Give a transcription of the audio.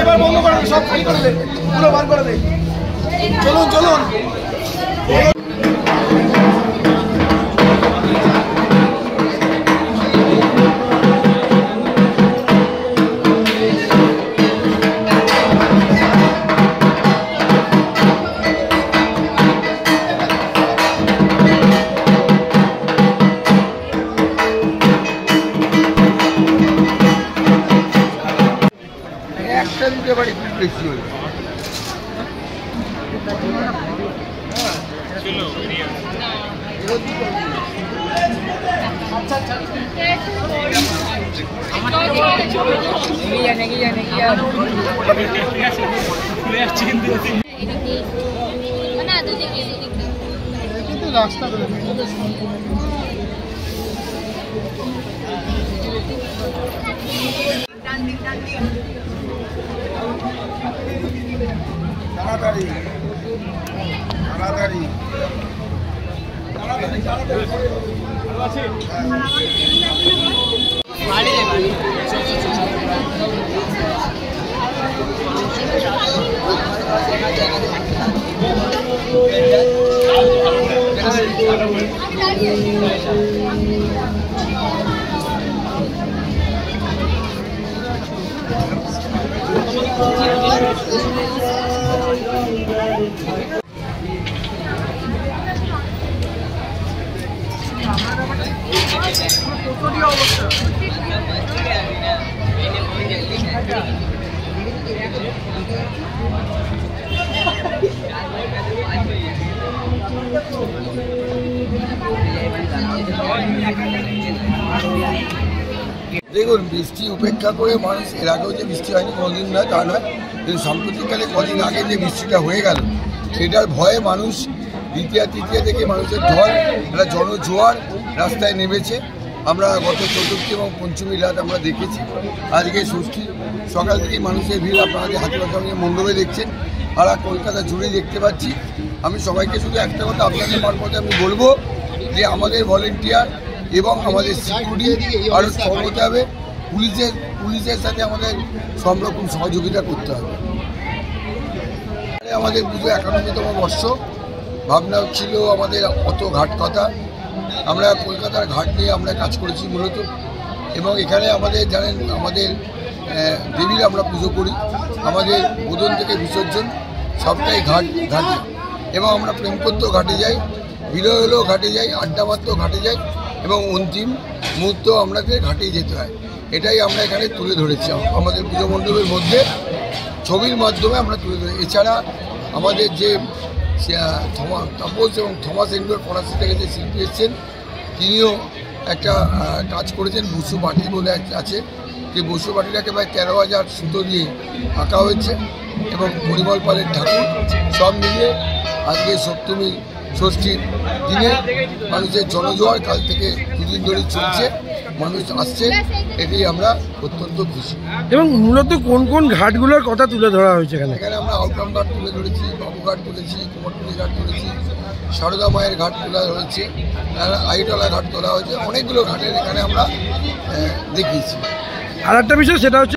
এবার বন্ধ করে সব খালি করে দে, পুরো বার করে দে। চলুন চলুন। একটা দিতে পারি বেশি হয়ে কিন্তু রাস্তা তাড়াতাড়ি তাড়াতাড়ি দেখুন, বৃষ্টি উপেক্ষা করে মানুষ এর আগেও যে বৃষ্টি হয়নি কোনোদিন নয় তা নয়, কিন্তু সাম্প্রতিককালে কদিন আগে যে বৃষ্টিটা হয়ে গেল সেটার ভয়ে মানুষ দ্বিতীয় তৃতীয় থেকে মানুষের ঢল, একটা জনজোয়ার রাস্তায় নেমেছে। আমরা গত চতুর্থী এবং পঞ্চমী রাত আমরা দেখেছি। আজকে ষষ্ঠী সকাল থেকেই মানুষের ভিড় আপনাদের হাতিবাগানের মণ্ডপে দেখছেন, আর কলকাতা জুড়ে দেখতে পাচ্ছি। আমি সবাইকে শুধু একটা কথা আপনাদের মারফতে আমি বলবো যে আমাদের ভলেন্টিয়ার এবং আমাদের সিকিউরিটি আরও স্ট্রং হতে হবে। পুলিশের সাথে আমাদের সব রকম সহযোগিতা করতে হবে। আমাদের পুজো 91তম বর্ষ, ভাবনা ছিল আমাদের অত ঘাট কথা। আমরা কলকাতার ঘাট নিয়ে আমরা কাজ করেছি মূলত, এবং এখানে আমাদের জানেন আমাদের দেবীর আমরা পুজো করি। আমাদের বোধন থেকে বিসর্জন সবটাই ঘাটে, এবং আমরা প্রেম করতেও ঘাটে যাই, বিরহ হলেও ঘাটে যাই, আড্ডা মারতেও ঘাটে যাই, এবং অন্তিম মুহূর্ত আমাদের ঘাটেই যেতে হয়। এটাই আমরা এখানে তুলে ধরেছি আমাদের পুজো মণ্ডপের মধ্যে ছবির মাধ্যমে আমরা তুলে ধরি। এছাড়া আমাদের যে তাপস এবং থমাস ইনডোর ফরাসি থেকে যে শিল্পী এসেছেন, তিনিও একটা কাজ করেছেন। বসু বাটি বলে আছে, যে বসু বাটিটাকে প্রায় 13,000 সুতো দিয়ে আঁকা হয়েছে, এবং পরিমল পালের ঠাকুর, সব মিলিয়ে আজকে সপ্তমী ষষ্ঠীর দিনে মানুষের জনজোয়ার কাল থেকে দুদিন ধরে চলছে, মানুষ আসছে, এটি আমরা অত্যন্ত খুশি। এবং মূলত কোন কোন ঘাটগুলোর কথা তুলে ধরা হয়েছে এখানে? এখানে আমরা আউটরাম ঘাট তুলে ধরেছি, বাবুঘাট তুলেছি, কুমারটুলি ঘাট তুলেছি, সারদা মায়ের ঘাট তোলা হয়েছে, আইটলা ঘাট তোলা হয়েছে, অনেকগুলো ঘাটের এখানে আমরা দেখিয়েছি। আর একটা বিষয় সেটা হচ্ছে